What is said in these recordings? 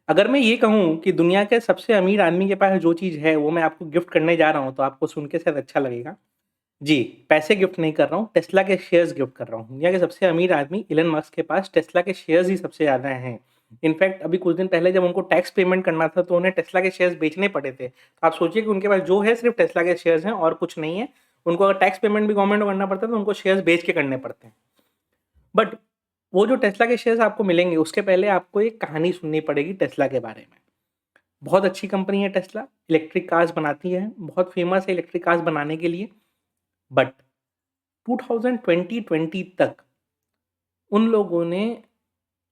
अगर मैं ये कहूँ कि दुनिया के सबसे अमीर आदमी के पास जो चीज़ है, वो मैं आपको गिफ्ट करने जा रहा हूँ, तो आपको सुन के शायद अच्छा लगेगा। जी, पैसे गिफ्ट नहीं कर रहा हूँ, टेस्ला के शेयर्स गिफ्ट कर रहा हूँ। दुनिया के सबसे अमीर आदमी इलन मस्क के पास टेस्ला के शेयर्स ही सबसे ज़्यादा हैं। इनफैक्ट अभी कुछ दिन पहले जब उनको टैक्स पेमेंट करना था, तो उन्हें टेस्ला के शेयर्स बेचने पड़े थे। तो आप सोचिए कि उनके पास जो है सिर्फ़ टेस्ला के शेयर्स हैं और कुछ नहीं है। उनको अगर टैक्स पेमेंट भी गवर्नमेंट को करना पड़ता है, तो उनको शेयर्स बेच के करने पड़ते हैं। बट वो जो टेस्ला के शेयर्स आपको मिलेंगे, उसके पहले आपको एक कहानी सुननी पड़ेगी टेस्ला के बारे में। बहुत अच्छी कंपनी है टेस्ला, इलेक्ट्रिक कार्स बनाती है, बहुत फेमस है इलेक्ट्रिक कार्स बनाने के लिए। बट 2020 तक उन लोगों ने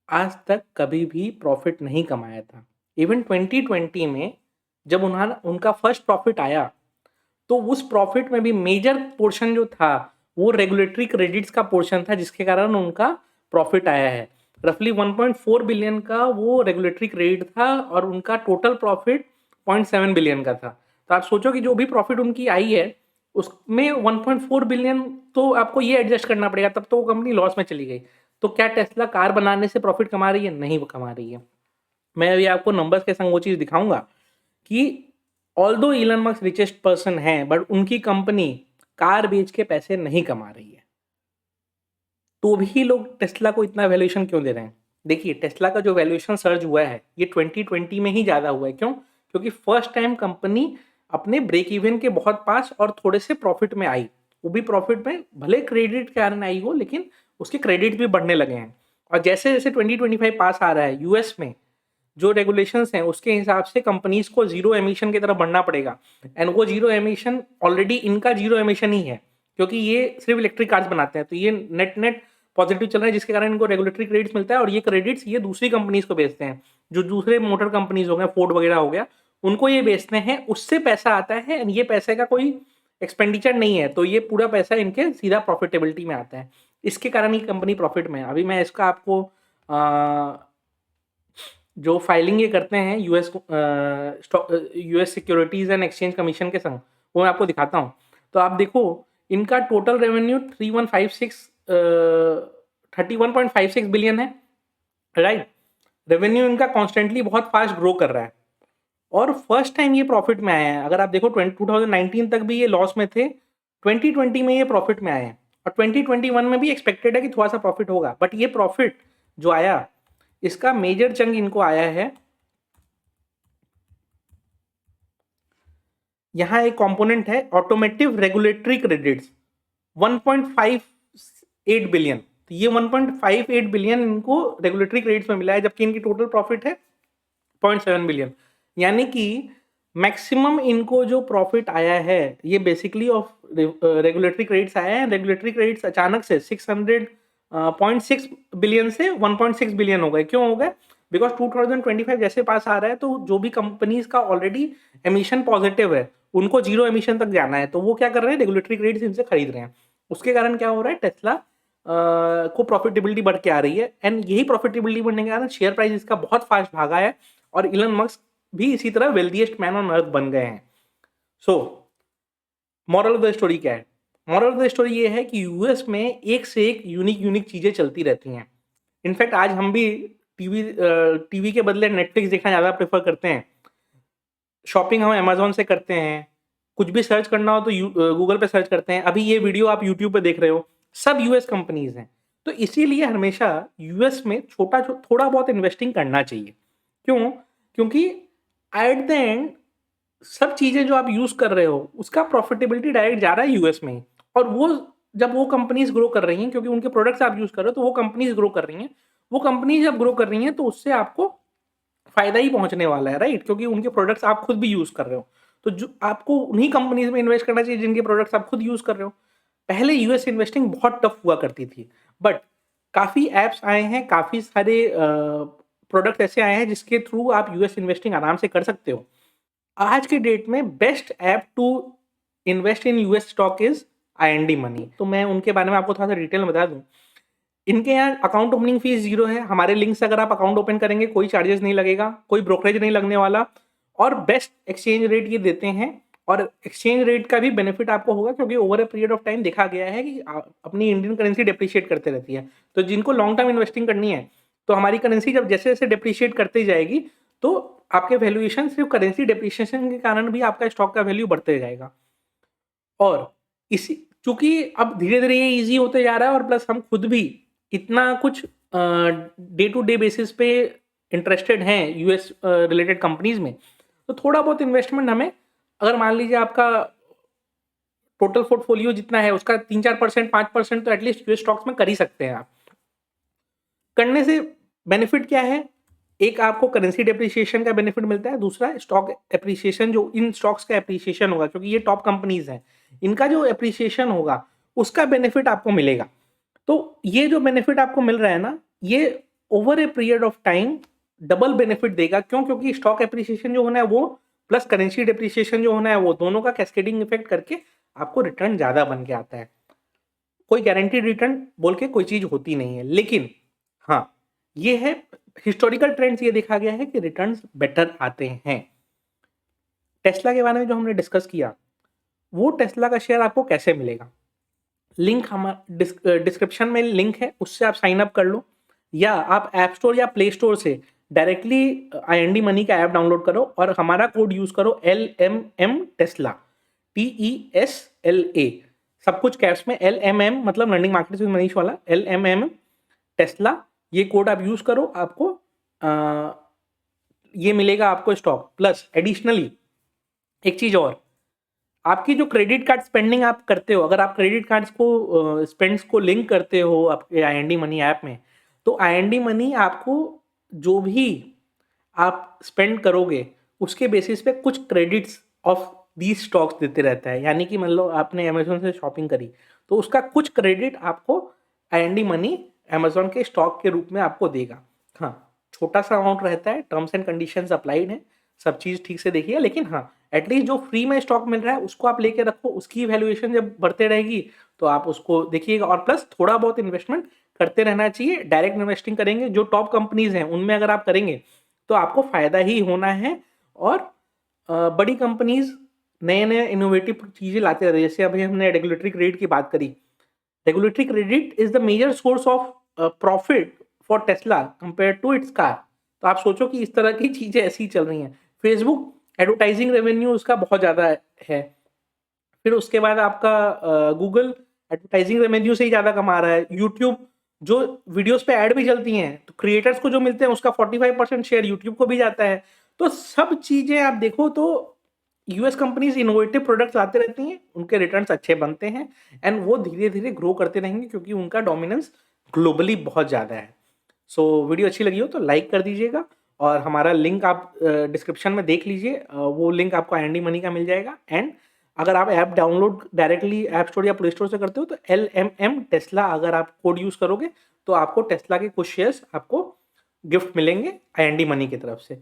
आज तक कभी भी प्रॉफ़िट नहीं कमाया था। इवन 2020 में जब उनका फर्स्ट प्रॉफ़िट आया, तो उस प्रॉफ़िट में भी मेजर पोर्शन जो था, वो रेगुलेटरी क्रेडिट्स का पोर्शन था, जिसके कारण उनका प्रॉफ़िट आया है। रफ़ली 1.4 बिलियन का वो रेगुलेटरी क्रेडिट था और उनका टोटल प्रॉफ़िट 0.7 बिलियन का था। तो आप सोचो कि जो भी प्रॉफ़िट उनकी आई है, उसमें 1.4 बिलियन तो आपको ये एडजस्ट करना पड़ेगा, तब तो वो कंपनी लॉस में चली गई। तो क्या टेस्ला कार बनाने से प्रॉफ़िट कमा रही है? नहीं वो कमा रही है। मैं अभी आपको नंबर्स के संग वो चीज़ दिखाऊँगा कि although Elon Musk richest person हैं, बट उनकी कंपनी कार बेच के पैसे नहीं कमा रही है। तो भी लोग टेस्ला को इतना वैल्यूएशन क्यों दे रहे हैं? देखिए, टेस्ला का जो वैल्यूएशन सर्ज हुआ है, ये 2020 में ही ज़्यादा हुआ है। क्यों? क्योंकि फर्स्ट टाइम कंपनी अपने ब्रेक इवन के बहुत पास और थोड़े से प्रॉफिट में आई। वो भी प्रॉफिट में भले क्रेडिट के कारण आई हो, लेकिन उसके क्रेडिट भी बढ़ने लगे हैं। और जैसे-जैसे 2025 पास आ रहा है, यूएस में जो रेगुलेशंस हैं, उसके हिसाब से कंपनीज को जीरो एमिशन की तरफ बढ़ना पड़ेगा। एंड वो जीरो एमिशन ऑलरेडी इनका जीरो एमिशन ही है, क्योंकि ये सिर्फ इलेक्ट्रिक कार्स बनाते हैं। तो ये नेट नेट पॉजिटिव चल रहा है, जिसके कारण इनको रेगुलेटरी क्रेडिट्स मिलता है और ये क्रेडिट्स ये दूसरी कंपनीज को बेचते हैं। जो दूसरे मोटर कंपनीज हो गए, फोर्ड वगैरह हो गया, उनको ये बेचते हैं, उससे पैसा आता है। एंड ये पैसे का कोई एक्सपेंडिचर नहीं है, तो ये पूरा पैसा इनके सीधा प्रॉफिटेबिलिटी में आता है। इसके कारण ही कंपनी प्रॉफिट में है। अभी मैं इसका आपको जो फाइलिंग ये करते हैं US securities and exchange commission के संग, वो मैं आपको दिखाता हूँ। तो आप देखो, इनका टोटल रेवेन्यू 31.56 बिलियन है, राइट। रेवेन्यू इनका कॉन्स्टेंटली बहुत फास्ट ग्रो कर रहा है और फर्स्ट टाइम ये प्रॉफिट में आए हैं। अगर आप देखो 2019 तक भी ये लॉस में थे, 2020 में ये प्रॉफिट में आए हैं और 2021 में भी एक्सपेक्टेड है कि थोड़ा सा प्रॉफिट होगा। बट ये प्रॉफिट जो आया, इसका मेजर चंक इनको आया है, यहाँ एक कंपोनेंट है ऑटोमेटिव रेगुलेटरी क्रेडिट्स 1.58 बिलियन। तो ये 1.58 बिलियन इनको रेगुलेटरी क्रेडिट्स में मिला है, जबकि इनकी टोटल प्रॉफिट है 0.7 बिलियन। यानी कि मैक्सिमम इनको जो प्रॉफिट आया है, ये बेसिकली ऑफ रेगुलेटरी क्रेडिट्स आया है। रेगुलेटरी क्रेडिट्स अचानक से 600.6 बिलियन से 1.6 बिलियन हो गए। क्यों हो गए? बिकॉज 2025 जैसे पास आ रहा है, तो जो भी कंपनीज का ऑलरेडी एमिशन पॉजिटिव है, उनको जीरो एमिशन तक जाना है, तो वो क्या कर रहे हैं, रेगुलेटरी क्रेडिट्स इनसे खरीद रहे हैं। उसके कारण क्या हो रहा है, टेस्ला को प्रॉफिटेबिलिटी बढ़ के आ रही है। एंड यही प्रॉफिटेबिलिटी बढ़ने के कारण शेयर प्राइस इसका बहुत फास्ट भागा है और इलन मस्क भी इसी तरह वेल्दीएस्ट मैन ऑन अर्थ बन गए हैं। So moral of the story क्या है? मॉरल ऑफ द स्टोरी ये है कि यूएस में एक से एक यूनिक चीजें चलती रहती हैं। इनफैक्ट आज हम भी टीवी के बदले नेटफ्लिक्स देखना ज़्यादा प्रेफर करते हैं। शॉपिंग हम अमेज़न से करते हैं। कुछ भी सर्च करना हो तो गूगल पे सर्च करते हैं। अभी ये वीडियो आप यूट्यूब पे देख रहे हो, सब यूएस कंपनीज़ हैं। तो इसीलिए हमेशा यूएस में थोड़ा बहुत इन्वेस्टिंग करना चाहिए। क्यों? क्योंकि एट द एंड सब चीज़ें जो आप यूज़ कर रहे हो, उसका प्रॉफिटेबिलिटी डायरेक्ट जा रहा है यूएस में ही। और वो जब वो कंपनीज़ ग्रो कर रही हैं, क्योंकि उनके प्रोडक्ट्स आप यूज़ कर रहे हो, तो वो कंपनीज़ ग्रो कर रही हैं। वो कंपनीज़ जब ग्रो कर रही हैं, तो उससे आपको फ़ायदा ही पहुँचने वाला है, राइट? क्योंकि उनके प्रोडक्ट्स आप खुद भी यूज़ कर रहे हो। तो जो आपको उन्हीं कंपनीज़ में इन्वेस्ट करना चाहिए जिनके प्रोडक्ट्स आप खुद यूज़ कर रहे हो। पहले यूएस इन्वेस्टिंग बहुत टफ हुआ करती थी, बट काफ़ी ऐप्स आए हैं, काफ़ी सारे प्रोडक्ट ऐसे आए हैं जिसके थ्रू आप यूएस इन्वेस्टिंग आराम से कर सकते हो। आज के डेट में best app to invest in US stock is IND money. तो मैं उनके बारे में आपको थोड़ा-सा डिटेल में बता दूँ। इनके यहाँ अकाउंट ओपनिंग फीस 0 है। हमारे लिंक से अगर आप अकाउंट ओपन करेंगे, कोई चार्जेस नहीं लगेगा, कोई ब्रोकरेज नहीं लगने वाला और बेस्ट एक्सचेंज रेट ये देते हैं। और एक्सचेंज रेट का भी बेनिफिट आपको होगा, क्योंकि over a period of time देखा गया है कि अपनी इंडियन करेंसी डिप्रिशिएट करते रहती है। तो जिनको लॉन्ग टर्म इन्वेस्टिंग करनी है, तो हमारी करेंसी जब जैसे-जैसे डिप्रिशिएट करती जाएगी, तो आपके वैल्यूएशन सिर्फ करेंसी डेप्रिसिएशन के कारण भी आपका स्टॉक का वैल्यू बढ़ते जाएगा। और इसी चूंकि अब धीरे धीरे ये ईजी होते जा रहा है और प्लस हम खुद भी इतना कुछ डे टू डे बेसिस पे इंटरेस्टेड हैं यूएस रिलेटेड कंपनीज में, तो थोड़ा बहुत इन्वेस्टमेंट हमें, अगर मान लीजिए आपका टोटल पोर्टफोलियो जितना है उसका 3-4% 5% तो एटलीस्ट यूएस स्टॉक्स में कर ही सकते हैं आप। करने से बेनिफिट क्या है? एक आपको करेंसी डेप्रिसिएशन का बेनिफिट मिलता है, दूसरा स्टॉक एप्रिसिएशन, जो इन स्टॉक्स का एप्रिसिएशन होगा क्योंकि ये टॉप कंपनीज हैं, इनका जो एप्रिसिएशन होगा उसका बेनिफिट आपको मिलेगा। तो ये जो बेनिफिट आपको मिल रहा है ना, ये over a period of time double benefit देगा। क्यों? क्योंकि स्टॉक एप्रिसिएशन जो होना है वो प्लस करेंसी डेप्रिसिएशन जो होना है वो दोनों का कैस्केडिंग इफेक्ट करके आपको रिटर्न ज्यादा बन के आता है। कोई गारंटीड रिटर्न बोल के कोई चीज होती नहीं है, लेकिन हाँ ये है हिस्टोरिकल ट्रेंड्स, ये देखा गया है कि रिटर्न्स बेटर आते हैं। टेस्ला के बारे में जो हमने डिस्कस किया, वो टेस्ला का शेयर आपको कैसे मिलेगा? लिंक हमारा डिस्क्रिप्शन में लिंक है, उससे आप साइन अप कर लो, या आप ऐप स्टोर या प्ले स्टोर से डायरेक्टली IND मनी का ऐप डाउनलोड करो और हमारा कोड यूज करो LMM टेस्ला, TESLA, सब कुछ कैप्स में, LMM मतलब लर्निंग मार्केट विद मनीष वाला, LMM टेस्ला, ये कोड आप यूज करो, आपको ये मिलेगा आपको स्टॉक। प्लस एडिशनली एक चीज और, आपकी जो क्रेडिट कार्ड स्पेंडिंग आप करते हो, अगर आप क्रेडिट कार्ड्स को स्पेंड्स को लिंक करते हो आपके IND मनी ऐप में, तो IND मनी आपको जो भी आप स्पेंड करोगे उसके बेसिस पे कुछ क्रेडिट्स ऑफ दीज स्टॉक्स देते रहता है। यानी कि मान लो आपने अमेजोन से शॉपिंग करी तो उसका कुछ क्रेडिट आपको IND मनी अमेजोन के स्टॉक के रूप में आपको देगा। हाँ, छोटा सा अमाउंट रहता है, टर्म्स एंड कंडीशंस अप्लाइड है, सब चीज़ ठीक से देखिए, लेकिन हाँ एटलीस्ट जो फ्री में स्टॉक मिल रहा है उसको आप लेके रखो, उसकी वैल्यूएशन जब बढ़ते रहेगी तो आप उसको देखिएगा। और प्लस थोड़ा बहुत इन्वेस्टमेंट करते रहना चाहिए। डायरेक्ट इन्वेस्टिंग करेंगे, जो टॉप कंपनीज हैं उनमें अगर आप करेंगे तो आपको फायदा ही होना है। और बड़ी कंपनीज नए नए इनोवेटिव चीज़ें लाते रहते हैं। जैसे अभी हमने रेगुलेटरी क्रेडिट की बात करी, regulatory credit is the major source of profit for Tesla compare to its car. तो आप सोचो कि इस तरह की चीज़ें ऐसी चल रही हैं। फेसबुक एडवर्टाइजिंग रेवेन्यू उसका बहुत ज़्यादा है, फिर उसके बाद आपका गूगल एडवर्टाइजिंग रेवेन्यू से ही ज़्यादा कमा रहा है। यूट्यूब जो वीडियोस पे ऐड भी चलती हैं तो क्रिएटर्स को जो मिलते हैं उसका 45% शेयर यूट्यूब को भी जाता है। तो सब चीज़ें आप देखो तो यूएस कंपनीज इनोवेटिव प्रोडक्ट्स लाते रहती हैं, उनके रिटर्न्स अच्छे बनते हैं एंड वो धीरे धीरे ग्रो करते रहेंगे क्योंकि उनका डोमिनेंस ग्लोबली बहुत ज़्यादा है। सो वीडियो अच्छी लगी हो तो लाइक कर दीजिएगा और हमारा लिंक आप डिस्क्रिप्शन में देख लीजिए, वो लिंक आपको IND मनी का मिल जाएगा। एंड अगर आप app download directly app store या प्ले स्टोर से करते हो तो LMM टेस्ला अगर आप कोड यूज़ करोगे तो आपको टेस्ला के कुछ शेयर्स आपको गिफ्ट मिलेंगे IND मनी की तरफ से।